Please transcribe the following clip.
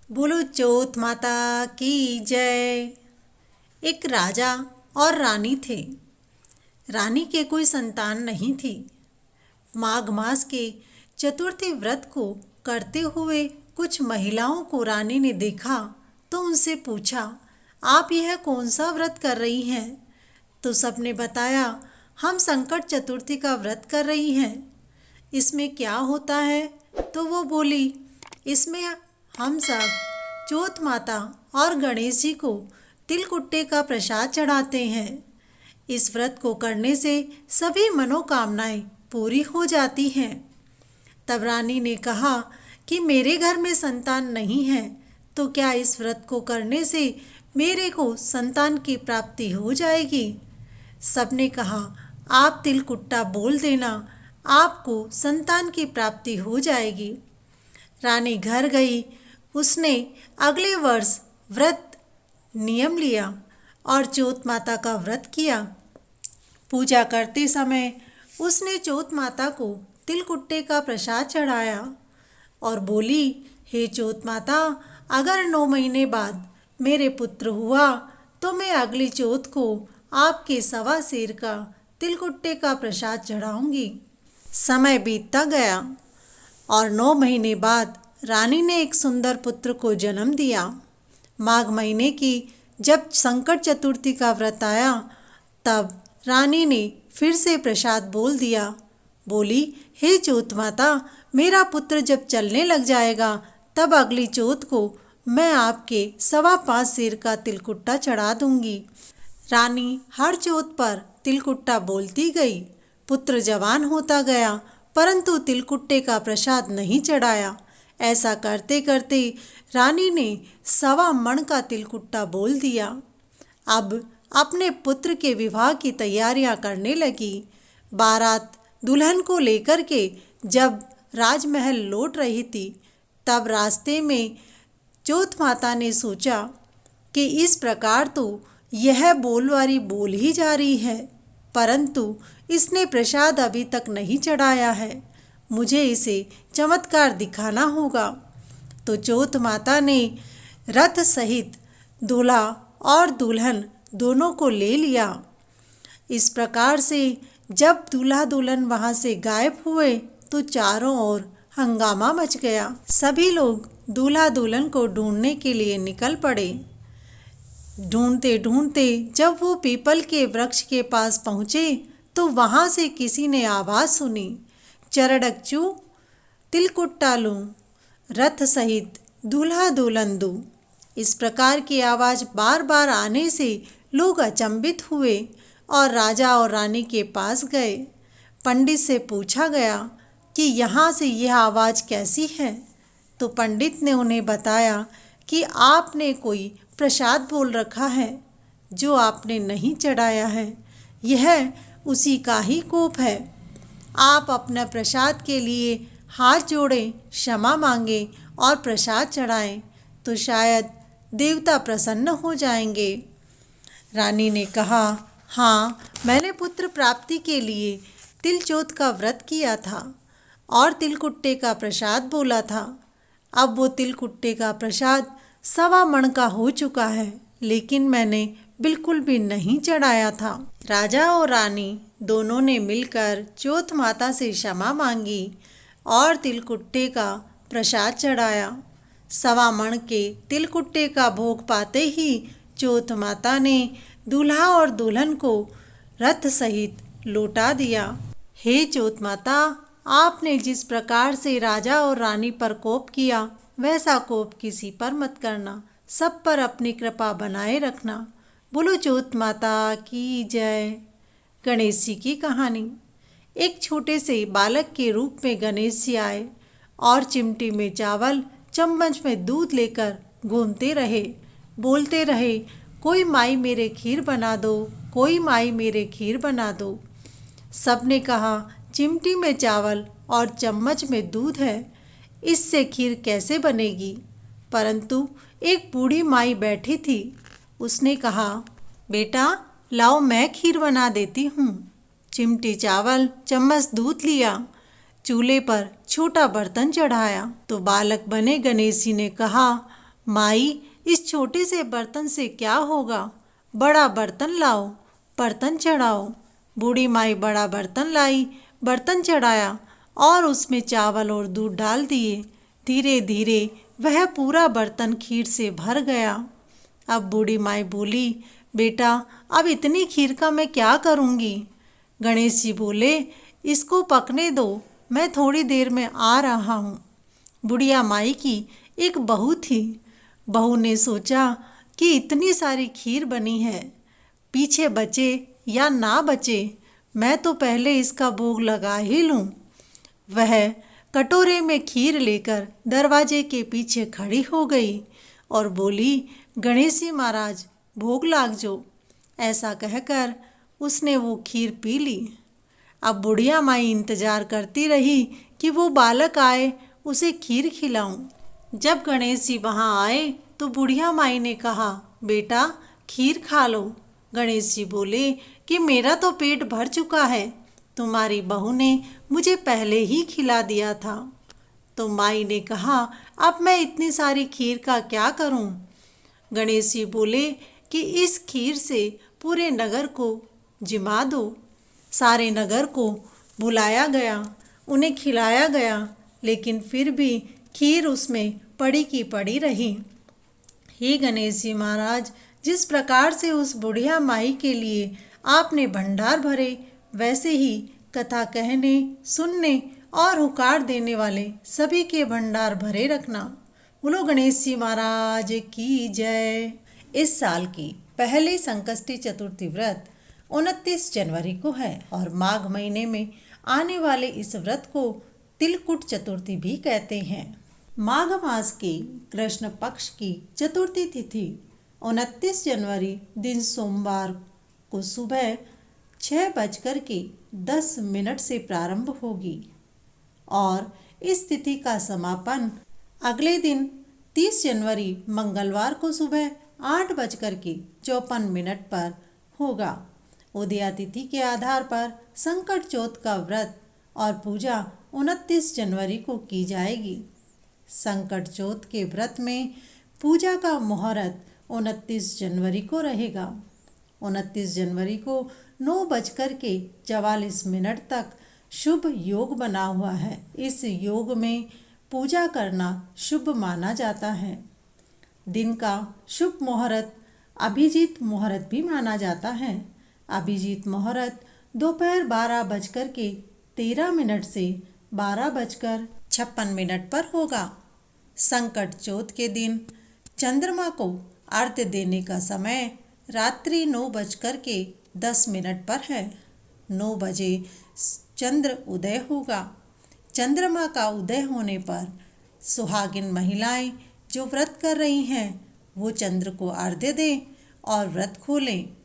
बोलो चौथ माता की जय। एक राजा और रानी थे। रानी के कोई संतान नहीं थी। माघ मास के चतुर्थी व्रत को करते हुए कुछ महिलाओं को रानी ने देखा तो उनसे पूछा, आप यह कौन सा व्रत कर रही हैं? तो सबने बताया, हम संकट चतुर्थी का व्रत कर रही हैं। इसमें क्या होता है? तो वो बोली, इसमें हम सब चौथ माता और गणेश जी को तिलकुट्टे का प्रसाद चढ़ाते हैं। इस व्रत को करने से सभी मनोकामनाएं पूरी हो जाती हैं। तब रानी ने कहा कि मेरे घर में संतान नहीं है, तो क्या इस व्रत को करने से मेरे को संतान की प्राप्ति हो जाएगी? सबने कहा, आप तिलकुट्टा बोल देना, आपको संतान की प्राप्ति हो जाएगी। रानी घर गई। उसने अगले वर्ष व्रत नियम लिया और चौथ माता का व्रत किया। पूजा करते समय उसने चौथ माता को तिलकुट्टे का प्रसाद चढ़ाया और बोली, हे चौथ माता, अगर 9 महीने बाद मेरे पुत्र हुआ तो मैं अगली चौथ को आपके 1.25 सेर का तिलकुट्टे का प्रसाद चढ़ाऊंगी। समय बीतता गया और 9 महीने बाद रानी ने एक सुंदर पुत्र को जन्म दिया। माघ महीने की जब संकट चतुर्थी का व्रत आया, तब रानी ने फिर से प्रसाद बोल दिया। बोली, हे चौथ माता, मेरा पुत्र जब चलने लग जाएगा तब अगली चौथ को मैं आपके 5.25 सेर का तिलकुट्टा चढ़ा दूंगी। रानी हर चौथ पर तिलकुट्टा बोलती गई। पुत्र जवान होता गया, परंतु तिलकुट्टे का प्रसाद नहीं चढ़ाया। ऐसा करते करते रानी ने 1.25 मण का तिलकुट्टा बोल दिया। अब अपने पुत्र के विवाह की तैयारियां करने लगी। बारात दुल्हन को लेकर के जब राजमहल लौट रही थी, तब रास्ते में चौथ माता ने सोचा कि इस प्रकार तो यह बोलवारी बोल ही जा रही है, परंतु इसने प्रसाद अभी तक नहीं चढ़ाया है। मुझे इसे चमत्कार दिखाना होगा। तो चौथ माता ने रथ सहित दूल्हा और दुल्हन दोनों को ले लिया। इस प्रकार से जब दूल्हा दुल्हन वहां से गायब हुए तो चारों ओर हंगामा मच गया। सभी लोग दूल्हा दुल्हन को ढूंढने के लिए निकल पड़े। ढूंढते ढूंढते जब वो पीपल के वृक्ष के पास पहुँचे तो वहाँ से किसी ने आवाज़ सुनी, चरडकचू तिलकुट्टा लूं, रथ सहित दूल्हा दुल्हन दूं। इस प्रकार की आवाज़ बार बार आने से लोग अचंभित हुए और राजा और रानी के पास गए। पंडित से पूछा गया कि यहाँ से यह आवाज़ कैसी है? तो पंडित ने उन्हें बताया कि आपने कोई प्रसाद बोल रखा है जो आपने नहीं चढ़ाया है। यह उसी का ही कोप है। आप अपना प्रसाद के लिए हाथ जोड़ें, क्षमा मांगें और प्रसाद चढ़ाएं, तो शायद देवता प्रसन्न हो जाएंगे। रानी ने कहा, हाँ, मैंने पुत्र प्राप्ति के लिए तिल चौथ का व्रत किया था और तिलकुट्टे का प्रसाद बोला था। अब वो तिलकुट्टे का प्रसाद 1.25 मण का हो चुका है, लेकिन मैंने बिल्कुल भी नहीं चढ़ाया था। राजा और रानी दोनों ने मिलकर चौथ माता से क्षमा मांगी और तिलकुट्टे का प्रसाद चढ़ाया। 1.25 मण के तिलकुट्टे का भोग पाते ही चौथ माता ने दूल्हा और दुल्हन को रथ सहित लौटा दिया। हे चौथ माता, आपने जिस प्रकार से राजा और रानी पर कोप किया, वैसा कोप किसी पर मत करना। सब पर अपनी कृपा बनाए रखना। बोलो चौथ माता की जय। गणेश जी की कहानी। एक छोटे से बालक के रूप में गणेश जी आए और चिमटी में चावल, चम्मच में दूध लेकर घूमते रहे, बोलते रहे, कोई माई मेरे खीर बना दो, कोई माई मेरे खीर बना दो। सबने कहा, चिमटी में चावल और चम्मच में दूध है, इससे खीर कैसे बनेगी? परंतु एक बूढ़ी माई बैठी थी। उसने कहा, बेटा लाओ, मैं खीर बना देती हूँ। चिमटी चावल, चम्मच दूध लिया, चूल्हे पर छोटा बर्तन चढ़ाया तो बालक बने गणेश जी ने कहा, माई, इस छोटे से बर्तन से क्या होगा, बड़ा बर्तन लाओ, बर्तन चढ़ाओ। बूढ़ी माई बड़ा बर्तन लाई, बर्तन चढ़ाया और उसमें चावल और दूध डाल दिए। धीरे धीरे वह पूरा बर्तन खीर से भर गया। अब बूढ़ी माई बोली, बेटा, अब इतनी खीर का मैं क्या करूँगी। गणेश जी बोले, इसको पकने दो, मैं थोड़ी देर में आ रहा हूँ। बुढ़िया माई की एक बहू थी। बहू ने सोचा कि इतनी सारी खीर बनी है, पीछे बचे या ना बचे, मैं तो पहले इसका भोग लगा ही लूँ। वह कटोरे में खीर लेकर दरवाजे के पीछे खड़ी हो गई और बोली, गणेश जी महाराज, भोग लाग जो। ऐसा कहकर उसने वो खीर पी ली। अब बुढ़िया माई इंतजार करती रही कि वो बालक आए, उसे खीर खिलाऊं। जब गणेश जी वहाँ आए तो बुढ़िया माई ने कहा, बेटा, खीर खा लो। गणेश जी बोले कि मेरा तो पेट भर चुका है, तुम्हारी बहू ने मुझे पहले ही खिला दिया था। तो माई ने कहा, अब मैं इतनी सारी खीर का क्या करूं? गणेश जी बोले कि इस खीर से पूरे नगर को जिमा दो। सारे नगर को बुलाया गया, उन्हें खिलाया गया, लेकिन फिर भी खीर उसमें पड़ी की पड़ी रही। हे गणेश जी महाराज, जिस प्रकार से उस बुढ़िया माई के लिए आपने भंडार भरे, वैसे ही कथा कहने, सुनने और हुकार देने वाले सभी के भंडार भरे रखना। बोलो गणेश जी महाराज की जय। इस साल की पहली संकष्टी चतुर्थी व्रत 29 जनवरी को है और माघ महीने में आने वाले इस व्रत को तिलकुट चतुर्थी भी कहते हैं। माघ मास की कृष्ण पक्ष की चतुर्थी तिथि 29 जनवरी दिन सोमवार को सुबह 6:10 से प्रारंभ होगी और इस तिथि का समापन अगले दिन 30 जनवरी मंगलवार को सुबह 8:54 पर होगा। उदया तिथि के आधार पर संकट चौथ का व्रत और पूजा 29 जनवरी को की जाएगी। संकट चौथ के व्रत में पूजा का मुहूर्त 29 जनवरी को रहेगा। 29 जनवरी को 9:44 तक शुभ योग बना हुआ है। इस योग में पूजा करना शुभ माना जाता है। दिन का शुभ मुहूर्त अभिजीत मुहूर्त भी माना जाता है। अभिजीत मुहूर्त दोपहर 12:13 से 12:56 पर होगा। संकट चौथ के दिन चंद्रमा को अर्घ्य देने का समय रात्रि 9:10 पर है। 9 बजे चंद्र उदय होगा। चंद्रमा का उदय होने पर सुहागिन महिलाएं जो व्रत कर रही हैं वो चंद्र को अर्घ्य दें और व्रत खोलें।